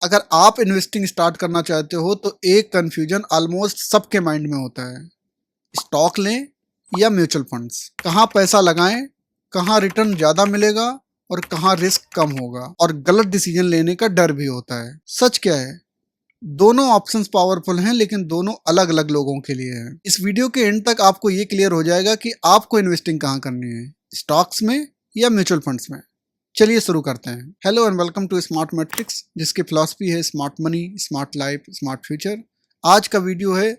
अगर आप investing start करना चाहते हो तो एक कंफ्यूजन ऑलमोस्ट सबके माइंड में होता है, स्टॉक लें या म्यूचुअल फंड्स, कहाँ पैसा लगाएं, कहाँ रिटर्न ज़्यादा मिलेगा और कहाँ रिस्क कम होगा, और गलत डिसीजन लेने का डर भी होता है। सच क्या है, दोनों ऑप्शंस पावरफुल हैं लेकिन दोनों अलग अलग लोगों के लिए हैं। इस वीडियो के एंड तक आपको ये क्लियर हो जाएगा कि आपको इन्वेस्टिंग कहाँ करनी है, स्टॉक्स में या म्यूचुअल फंड्स में। चलिए शुरू करते हैं। Hello and welcome to smart matrix, जिसकी फिलॉसफी है smart money, smart life, smart future. आज का वीडियो है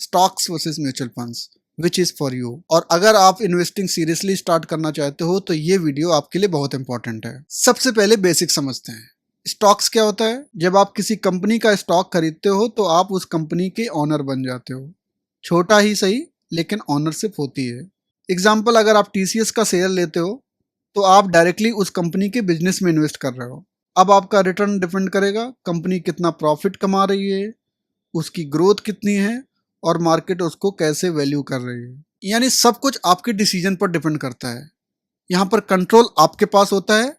stocks versus mutual funds, which is for you. और अगर आप इन्वेस्टिंग सीरियसली स्टार्ट करना चाहते हो तो ये वीडियो आपके लिए बहुत इंपॉर्टेंट है। सबसे पहले बेसिक समझते हैं, स्टॉक्स क्या होता है। जब आप किसी कंपनी का स्टॉक खरीदते हो तो आप उस कंपनी के ऑनर बन जाते हो। छोटा ही सही लेकिन ऑनरशिप होती है। एग्जाम्पल, अगर आप टीसीएस का शेयर लेते हो तो आप डायरेक्टली उस कंपनी के बिजनेस में इन्वेस्ट कर रहे हो। अब आपका रिटर्न डिपेंड करेगा कंपनी कितना प्रॉफिट कमा रही है, उसकी ग्रोथ कितनी है और मार्केट उसको कैसे वैल्यू कर रही है। यानी सब कुछ आपके डिसीजन पर डिपेंड करता है। यहाँ पर कंट्रोल आपके पास होता है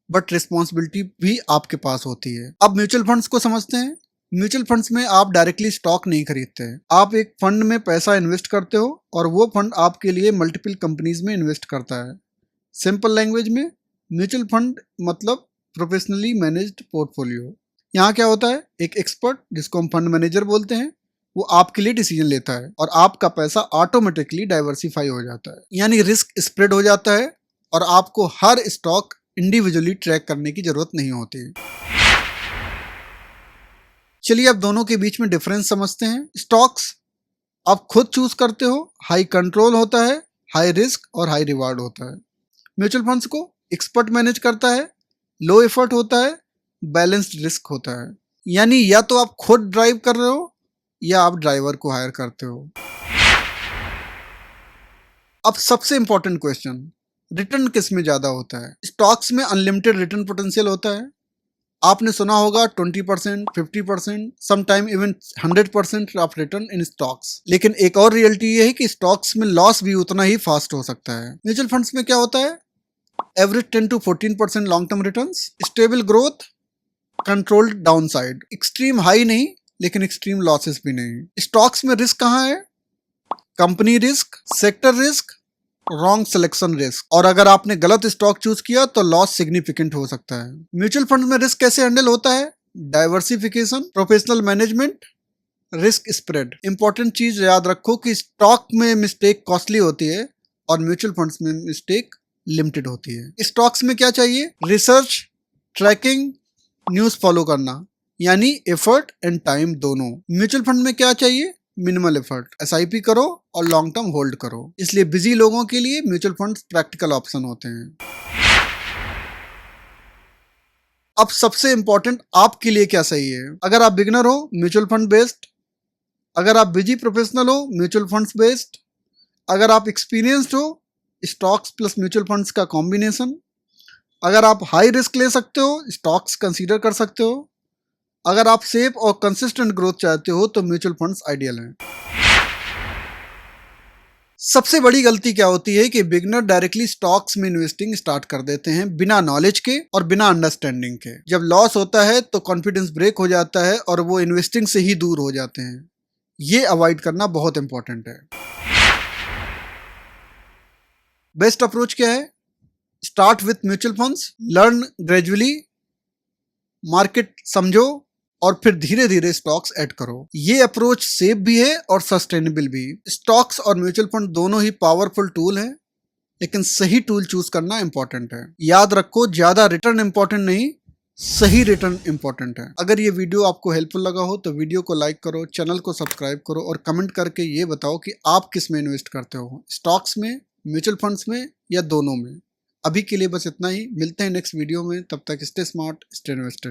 बट रिस्पॉन्सिबिलिटी भी आपके पास होती है। अब म्यूचुअल फंड्स को समझते हैं। म्यूचुअल फंड्स में आप डायरेक्टली स्टॉक नहीं खरीदते हैं, आप एक फंड में पैसा इन्वेस्ट करते हो और वो फंड आपके लिए मल्टीपल कंपनीज में इन्वेस्ट करता है। सिंपल लैंग्वेज में म्यूचुअल फंड मतलब प्रोफेशनली मैनेज्ड पोर्टफोलियो। यहाँ क्या होता है, एक एक्सपर्ट जिसको हम फंड मैनेजर बोलते हैं वो आपके लिए डिसीजन लेता है और आपका पैसा ऑटोमेटिकली डाइवर्सिफाई हो जाता है। यानी रिस्क स्प्रेड हो जाता है और आपको हर स्टॉक इंडिविजुअली ट्रैक करने की जरूरत नहीं होती। चलिए अब दोनों के बीच में डिफरेंस समझते हैं। स्टॉक्स आप खुद चूज करते हो, हाई कंट्रोल होता है, हाई रिस्क और हाई रिवार्ड होता है। म्यूचुअल फंड्स को एक्सपर्ट मैनेज करता है, लो एफर्ट होता है, बैलेंस्ड रिस्क होता है। यानी या तो आप खुद ड्राइव कर रहे हो या आप ड्राइवर को हायर करते हो। अब सबसे इंपॉर्टेंट क्वेश्चन, रिटर्न किस में ज्यादा होता है। स्टॉक्स में अनलिमिटेड रिटर्न पोटेंशियल होता है। आपने सुना होगा 20%, 50%, sometime even 100% of return in stocks. लेकिन एक और रियलिटी ये है कि स्टॉक्स में लॉस भी उतना ही फास्ट हो सकता है। म्यूचुअल फंड्स में क्या होता है, average 10 to 14% long term returns, stable growth, controlled down side, extreme high नहीं लेकिन एक्सट्रीम लॉसेस भी नहीं। स्टॉक्स में रिस्क कहाँ है, company risk, sector risk, wrong selection risk, और अगर आपने गलत स्टॉक चूज किया तो लॉस सिग्निफिकेंट हो सकता है। म्यूचुअल फंड में रिस्क कैसे हैंडल होता है, diversification, professional management, risk spread. Important चीज याद रखो कि स्टॉक में मिस्टेक कॉस्टली होती है और म्यूचुअल फंड्स में मिस्टेक लिमिटेड होती है। स्टॉक्स में क्या चाहिए, रिसर्च, ट्रैकिंग, न्यूज फॉलो करना, यानी एफर्ट एंड टाइम दोनों। म्यूचुअल फंड में क्या चाहिए, मिनिमल एफर्ट, एसआईपी करो और लॉन्ग टर्म होल्ड करो। इसलिए बिजी लोगों के लिए म्यूचुअल फंड्स प्रैक्टिकल ऑप्शन होते हैं। अब सबसे इंपॉर्टेंट, आपके लिए क्या सही है। अगर आप बिगिनर हो, म्यूचुअल फंड बेस्ड। अगर आप बिजी प्रोफेशनल हो, म्यूचुअल फंड्स बेस्ड। अगर आप एक्सपीरियंस्ड हो, स्टॉक्स प्लस म्यूचुअल फंड्स का कॉम्बिनेशन। अगर आप हाई रिस्क ले सकते हो, स्टॉक्स कंसीडर कर सकते हो। अगर आप सेफ और कंसिस्टेंट ग्रोथ चाहते हो तो म्यूचुअल फंड्स आइडियल हैं। सबसे बड़ी गलती क्या होती है कि बिगनर डायरेक्टली स्टॉक्स में इन्वेस्टिंग स्टार्ट कर देते हैं बिना नॉलेज के और बिना अंडरस्टैंडिंग के। जब लॉस होता है तो कॉन्फिडेंस ब्रेक हो जाता है और वो इन्वेस्टिंग से ही दूर हो जाते हैं। ये अवॉइड करना बहुत इंपॉर्टेंट है। बेस्ट अप्रोच क्या है, start with mutual funds, learn gradually, market समझो और फिर धीरे धीरे स्टॉक्स ऐड करो। ये अप्रोच सेफ भी है और सस्टेनेबल भी। स्टॉक्स और म्यूचुअल फंड दोनों ही पावरफुल टूल हैं लेकिन सही टूल चूज करना इंपॉर्टेंट है। याद रखो, ज्यादा रिटर्न इंपॉर्टेंट नहीं, सही रिटर्न इंपॉर्टेंट है। अगर ये वीडियो आपको हेल्पफुल लगा हो तो वीडियो को लाइक करो, चैनल को सब्सक्राइब करो और कमेंट करके ये बताओ कि आप किस में इन्वेस्ट करते हो, स्टॉक्स में, म्यूचुअल फंड्स में या दोनों में। अभी के लिए बस इतना ही, मिलते हैं नेक्स्ट वीडियो में। तब तक स्टे स्मार्ट, स्टे इन्वेस्टेड।